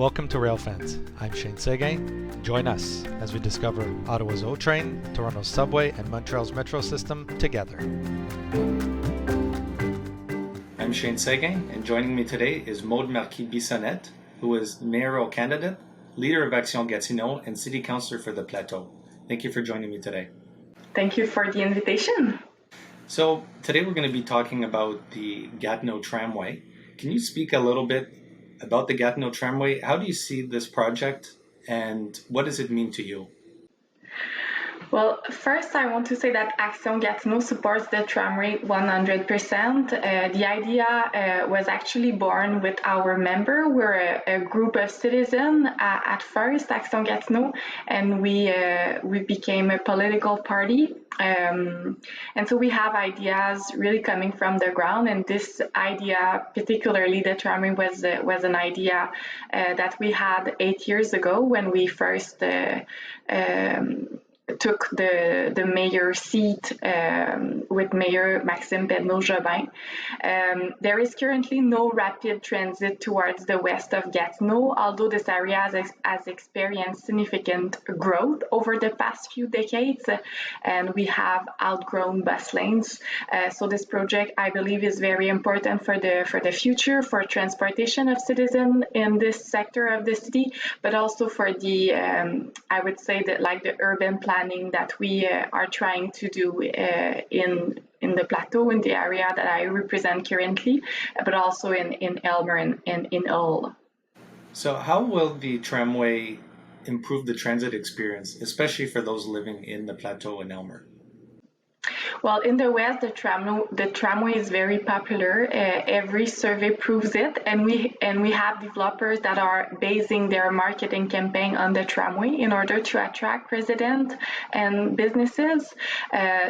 Welcome to Rail Fans. I'm Shane Seguin. Join us as we discover Ottawa's O train, Toronto's subway, and Montreal's metro system together. I'm Shane Seguin, and joining me today is Maude Marquis-Bissonnette, who is Mayoral Candidate, leader of Action Gatineau, and City Councillor for the Plateau. Thank you for joining me today. Thank you for the invitation. So today we're going to be talking about the Gatineau Tramway. Can you speak a little bit about the Gatineau Tramway? How do you see this project and what does it mean to you? Well, first I want to say that Action Gatineau supports the tramway 100%. The idea was actually born with our member. We're a group of citizens at first, Action Gatineau, and we became a political party. And so we have ideas really coming from the ground, and this idea, particularly the tramway, was an idea that we had 8 years ago when we first took the mayor seat with Mayor Maxime Pedneau-Jobin. There is currently no rapid transit towards the west of Gatineau, although this area has experienced significant growth over the past few decades, and we have outgrown bus lanes. So this project, I believe, is very important for the future, for transportation of citizens in this sector of the city, but also for the, I would say that like the urban planning that we are trying to do in the Plateau, in the area that I represent currently, but also in Aylmer and in Hull. So how will the tramway improve the transit experience, especially for those living in the Plateau and Aylmer? Well, in the West, the tramway is very popular. Every survey proves it, and we have developers that are basing their marketing campaign on the tramway in order to attract residents and businesses.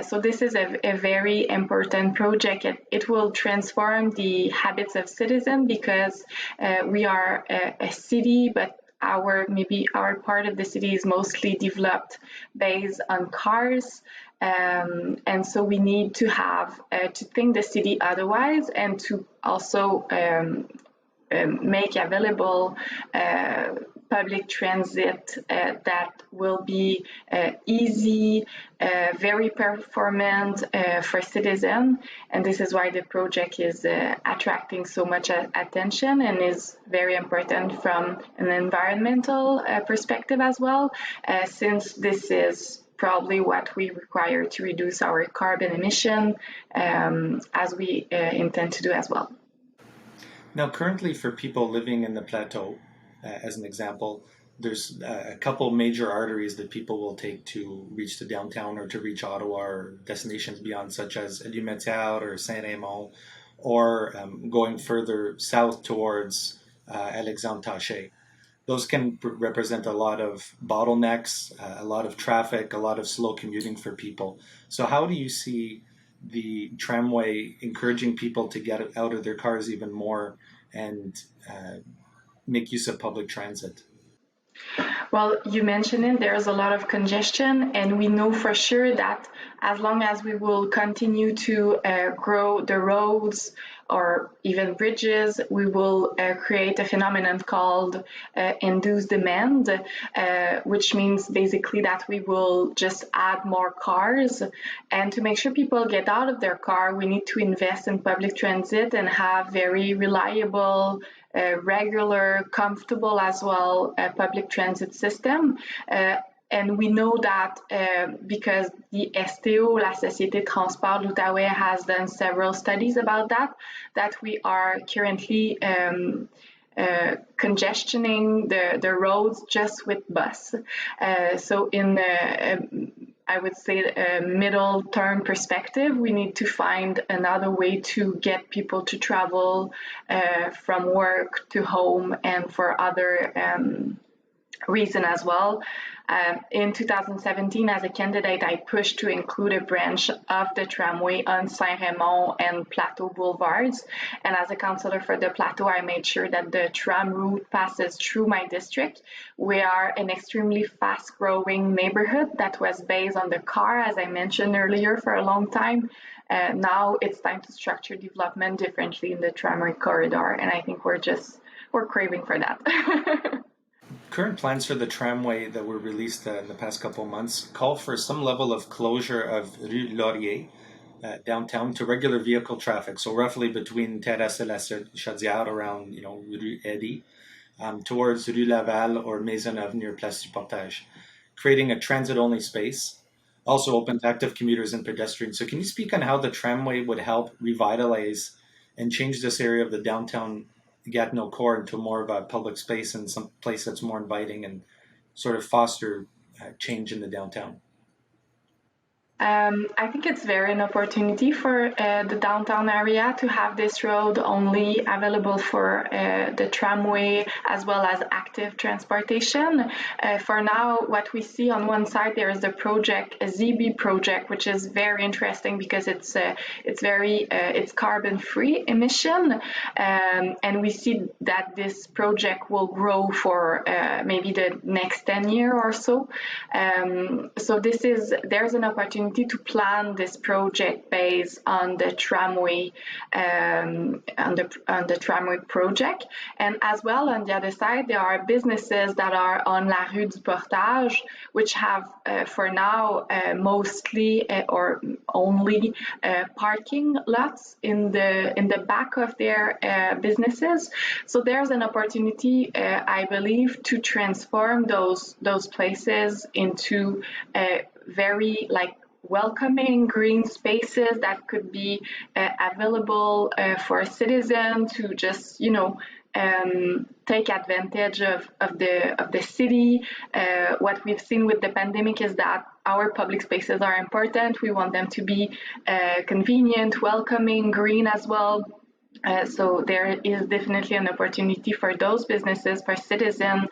So this is a very important project. It will transform the habits of citizens because we are a city, but our part of the city is mostly developed based on cars. And so we need to have to think the city otherwise, and to also make available public transit that will be easy, very performant for citizens. And this is why the project is attracting so much attention and is very important from an environmental perspective as well, since this is probably what we require to reduce our carbon emission, as we intend to do as well. Now, currently for people living in the Plateau, as an example, there's a couple major arteries that people will take to reach the downtown or to reach Ottawa or destinations beyond, such as Métier or Saint-Raymond, or going further south towards Alexandre-Taché. Those can represent a lot of bottlenecks, a lot of traffic, a lot of slow commuting for people. So how do you see the tramway encouraging people to get out of their cars even more and make use of public transit? Well, you mentioned it, there's a lot of congestion, and we know for sure that as long as we will continue to grow the roads or even bridges, we will create a phenomenon called induced demand, which means basically that we will just add more cars. And to make sure people get out of their car, we need to invest in public transit and have very reliable, regular, comfortable as well public transit system. And we know that because the STO, La Société Transport de l'Outaouais, has done several studies about that we are currently congestioning the roads just with bus. So in the I would say a middle term perspective, we need to find another way to get people to travel from work to home and for other reason as well. In 2017, as a candidate, I pushed to include a branch of the tramway on Saint-Raymond and Plateau boulevards. And as a councillor for the Plateau, I made sure that the tram route passes through my district. We are an extremely fast-growing neighborhood that was based on the car, as I mentioned earlier, for a long time. Now it's time to structure development differently in the tramway corridor, and I think we're just we're craving for that. Current plans for the tramway that were released in the past couple of months call for some level of closure of Rue Laurier downtown to regular vehicle traffic. So roughly between Terraces and Chaudiere around, Rue Eddy, towards Rue Laval or Maisonneuve near Place du Portage, creating a transit-only space, also open to active commuters and pedestrians. So can you speak on how the tramway would help revitalize and change this area of the downtown Gatineau core into more of a public space and some place that's more inviting and sort of foster change in the downtown? I think it's very an opportunity for the downtown area to have this road only available for the tramway as well as active transportation. For now, what we see on one side, there is a project, a ZB project, which is very interesting because it's carbon-free emission, and we see that this project will grow for maybe the next 10 years or so. So there's an opportunity to plan this project based on the tramway, on the tramway project, and as well on the other side there are businesses that are on La Rue du Portage, which have for now mostly or only parking lots in the back of their businesses. So there's an opportunity, I believe, to transform those places into very welcoming green spaces that could be available for a citizen to just take advantage of the city. What we've seen with the pandemic is that our public spaces are important. We want them to be convenient, welcoming, green as well. So there is definitely an opportunity for those businesses, for citizens,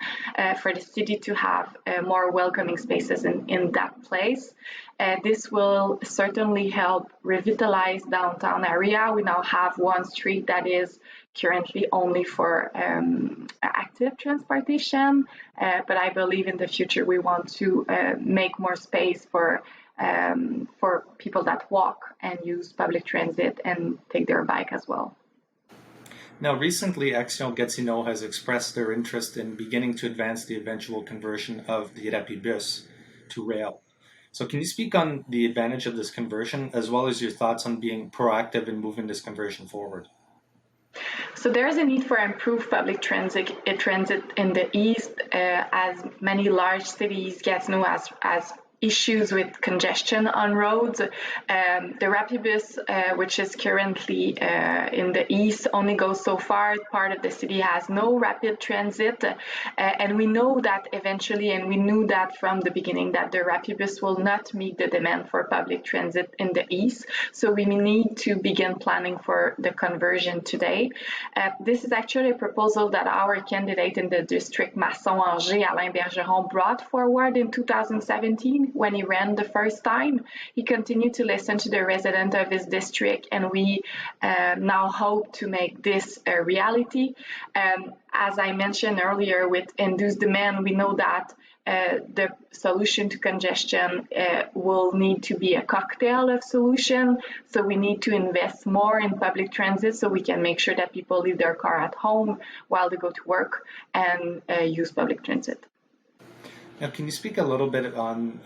for the city to have more welcoming spaces in that place. This will certainly help revitalize downtown area. We now have one street that is currently only for active transportation, but I believe in the future we want to make more space for people that walk and use public transit and take their bike as well. Now, recently, Action Gatineau has expressed their interest in beginning to advance the eventual conversion of the Rapibus to rail. So can you speak on the advantage of this conversion, as well as your thoughts on being proactive in moving this conversion forward? So there is a need for improved public transit in the east, as many large cities, Gatineau has issues with congestion on roads. The Rapibus, which is currently in the east, only goes so far. Part of the city has no rapid transit, and we know that eventually, and we knew that from the beginning, that the Rapibus will not meet the demand for public transit in the east. So we need to begin planning for the conversion today. This is actually a proposal that our candidate in the district, Masson-Angers, Alain Bergeron, brought forward in 2017. When he ran the first time, he continued to listen to the residents of his district, and we now hope to make this a reality. As I mentioned earlier, with induced demand, we know that the solution to congestion will need to be a cocktail of solution. So we need to invest more in public transit so we can make sure that people leave their car at home while they go to work and use public transit. Now, can you speak a little bit on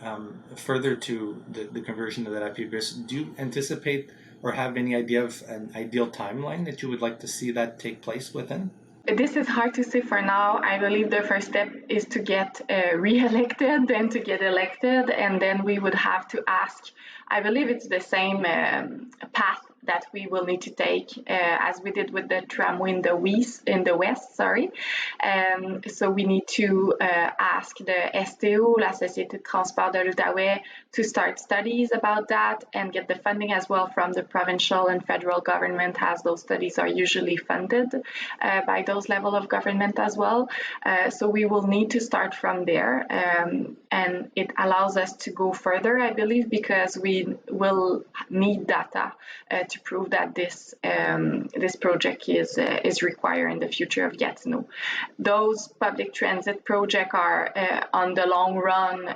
further to the conversion of the Rapibus? Do you anticipate or have any idea of an ideal timeline that you would like to see that take place within? This is hard to say for now. I believe the first step is to get re-elected, then to get elected, and then we would have to ask. I believe it's the same path that we will need to take as we did with the tramway in the west. So we need to ask the STO, la Société de Transport de l'Outaouais, to start studies about that and get the funding as well from the provincial and federal government, as those studies are usually funded by those level of government as well. So we will need to start from there, and it allows us to go further, I believe, because we will need data to prove that this project is required in the future of Gatineau. Those public transit projects are on the long run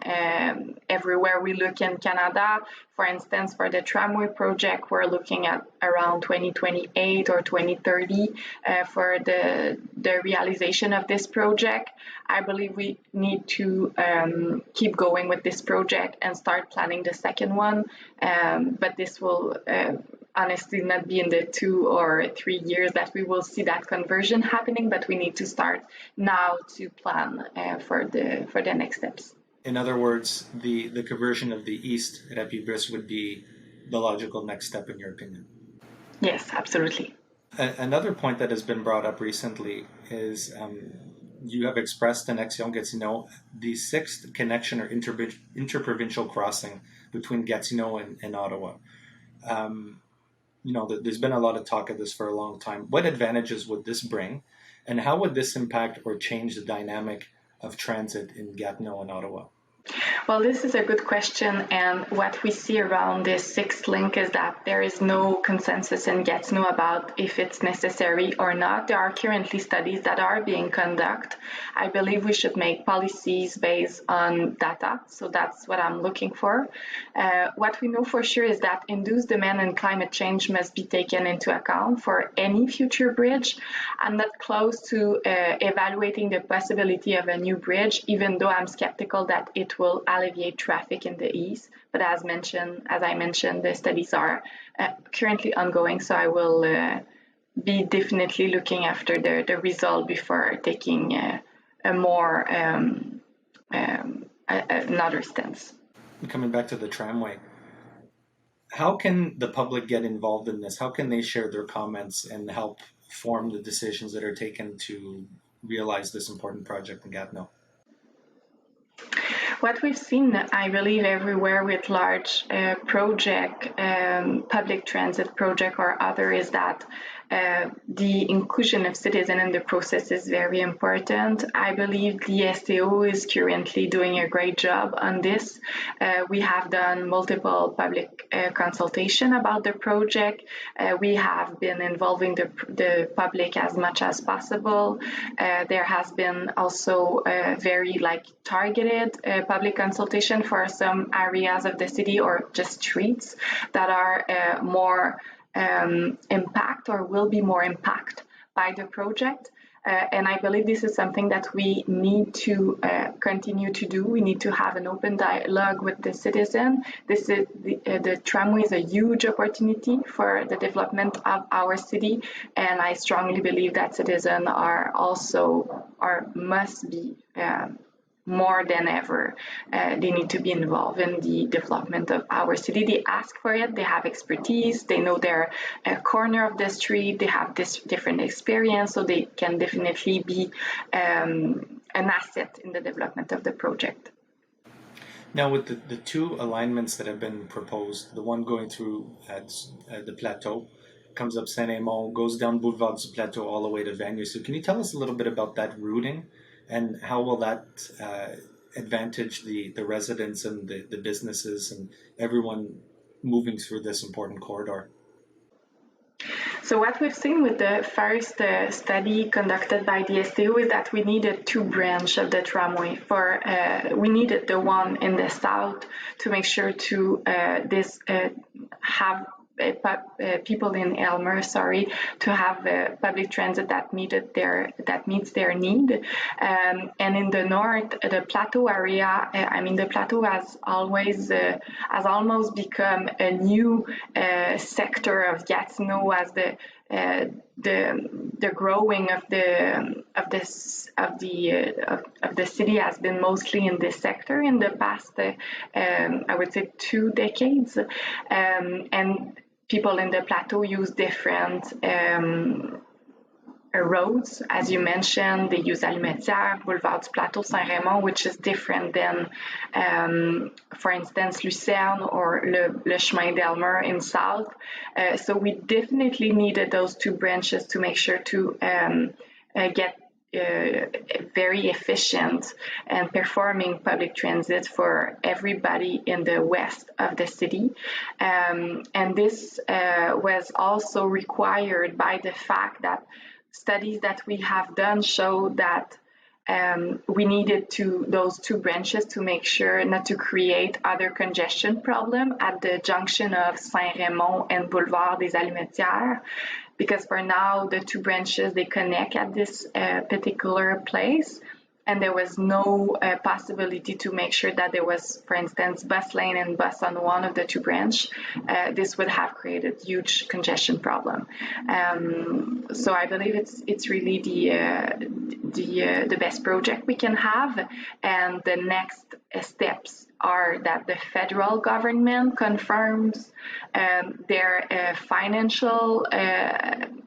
everywhere we look in Canada. For instance, for the tramway project, we're looking at around 2028 or 2030 for the realization of this project. I believe we need to keep going with this project and start planning the second one. But this will honestly not be in the 2 or 3 years that we will see that conversion happening, but we need to start now to plan for the next steps. In other words, the conversion of the east Rapibus would be the logical next step, in your opinion? Yes, absolutely. Another point that has been brought up recently is you have expressed in Action Gatineau the sixth connection or interprovincial crossing between Gatineau and Ottawa. There's been a lot of talk of this for a long time. What advantages would this bring, and how would this impact or change the dynamic of transit in Gatineau and Ottawa? Well, this is a good question, and what we see around this sixth link is that there is no consensus in Gatineau about if it's necessary or not. There are currently studies that are being conducted. I believe we should make policies based on data, so that's what I'm looking for. What we know for sure is that induced demand and climate change must be taken into account for any future bridge. I'm not close to evaluating the possibility of a new bridge, even though I'm skeptical that it will alleviate traffic in the east. But as I mentioned, the studies are currently ongoing, so I will be definitely looking after the result before taking another stance. Coming back to the tramway, how can the public get involved in this? How can they share their comments and help form the decisions that are taken to realize this important project in Gatineau? What we've seen, I believe, everywhere with large public transit project or other, is that the inclusion of citizens in the process is very important. I believe the STO is currently doing a great job on this. We have done multiple public consultation about the project. We have been involving the public as much as possible. There has been also very targeted public consultation for some areas of the city or just streets that are more impact or will be more impact by the project. And I believe this is something that we need to continue to do. We need to have an open dialogue with the citizen. This is the tramway is a huge opportunity for the development of our city, and I strongly believe that citizens must be more than ever. They need to be involved in the development of our city. They ask for it. They have expertise. They know their corner of the street. They have this different experience, so they can definitely be an asset in the development of the project. Now, with the two alignments that have been proposed, the one going through the Plateau, comes up Saint-Raymond, goes down Boulevard du Plateau all the way to Vanier. So can you tell us a little bit about that routing? And how will that advantage the residents and the businesses and everyone moving through this important corridor? So what we've seen with the first study conducted by the STO is that we needed two branches of the tramway. We needed the one in the south to make sure to have people in Aylmer, to have public transit that meets their need. And in the north, the Plateau area, the Plateau has almost become a new sector of Gatineau as the growing of the city has been mostly in this sector in the past, I would say 2 decades, and people in the Plateau use different roads. As you mentioned, they use Almetière, Boulevard du Plateau, Saint-Raymond, which is different than, for instance, Lucerne or Le Chemin d'Aylmer in south. So we definitely needed those two branches to make sure to get very efficient and performing public transit for everybody in the west of the city. And this was also required by the fact that studies that we have done show that we needed those two branches to make sure not to create other congestion problem at the junction of Saint-Raymond and Boulevard des Allumetières, because for now the two branches, they connect at this particular place, and there was no possibility to make sure that there was, for instance, bus lane and bus on one of the two branch. This would have created huge congestion problem. So I believe it's really the best project we can have, and the next steps are that the federal government confirms their financial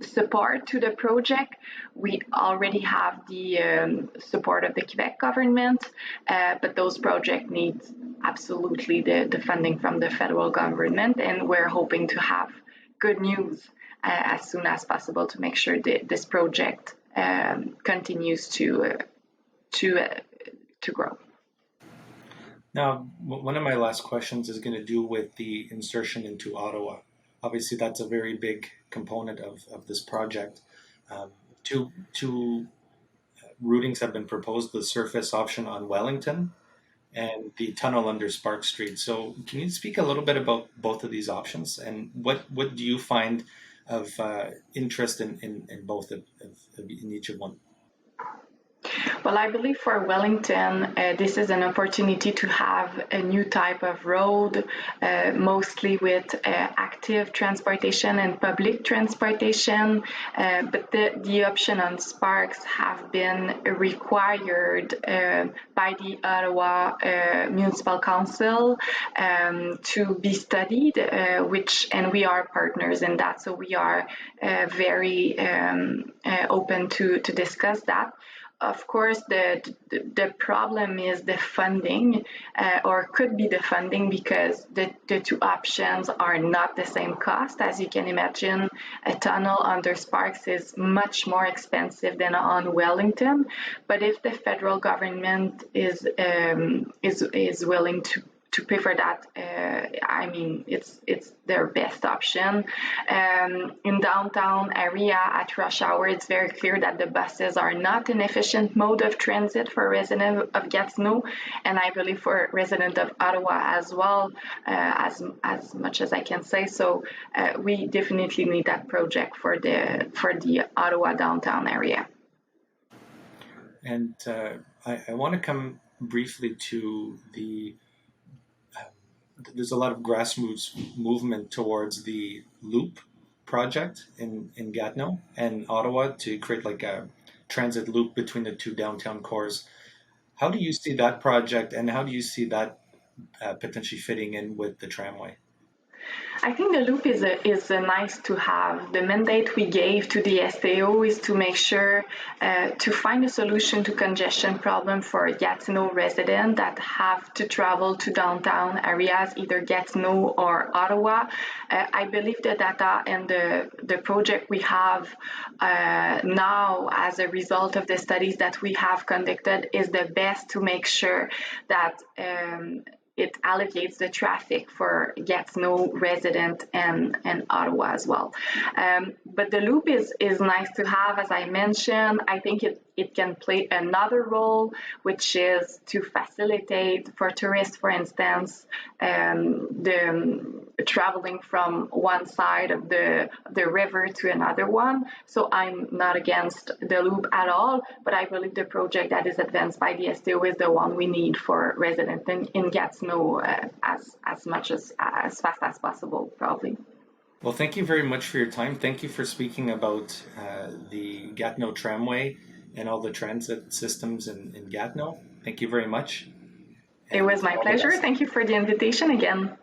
support to the project. We already have the support of the Quebec government, but those projects need absolutely the funding from the federal government, and we're hoping to have good news as soon as possible to make sure that this project continues to grow. Now, one of my last questions is going to do with the insertion into Ottawa. Obviously, that's a very big component of this project. Two routings have been proposed, the surface option on Wellington and the tunnel under Spark Street. So can you speak a little bit about both of these options, and what do you find of interest in both in each of one? Well, I believe for Wellington, this is an opportunity to have a new type of road, mostly with active transportation and public transportation. But the option on Sparks have been required by the Ottawa Municipal Council to be studied, and we are partners in that. So we are very open to discuss that. Of course, the problem is the funding, or could be the funding, because the two options are not the same cost. As you can imagine, a tunnel under Sparks is much more expensive than on Wellington. But if the federal government is willing to pay for that, I mean, it's their best option. In downtown area at rush hour, it's very clear that the buses are not an efficient mode of transit for residents of Gatineau, and I believe for residents of Ottawa as well, as much as I can say. So we definitely need that project for the Ottawa downtown area. And I want to come briefly to there's a lot of grassroots movement towards the Loop project in Gatineau and Ottawa to create like a transit loop between the two downtown cores. How do you see that project, and how do you see that potentially fitting in with the tramway? I think the loop is nice to have. The mandate we gave to the SAO is to make sure to find a solution to congestion problem for Gatineau residents that have to travel to downtown areas, either Gatineau or Ottawa. I believe the data and the project we have now as a result of the studies that we have conducted is the best to make sure that it alleviates the traffic for Gatineau resident and Ottawa as well. But the loop is nice to have, as I mentioned. I think it can play another role, which is to facilitate for tourists, for instance, the traveling from one side of the river to another one. So I'm not against the loop at all, but I believe the project that is advanced by the STO is the one we need for residents in Gatineau as fast as possible, probably. Well, thank you very much for your time. Thank you for speaking about the Gatineau Tramway and all the transit systems in Gatineau. Thank you very much. It was my pleasure. Thank you for the invitation again.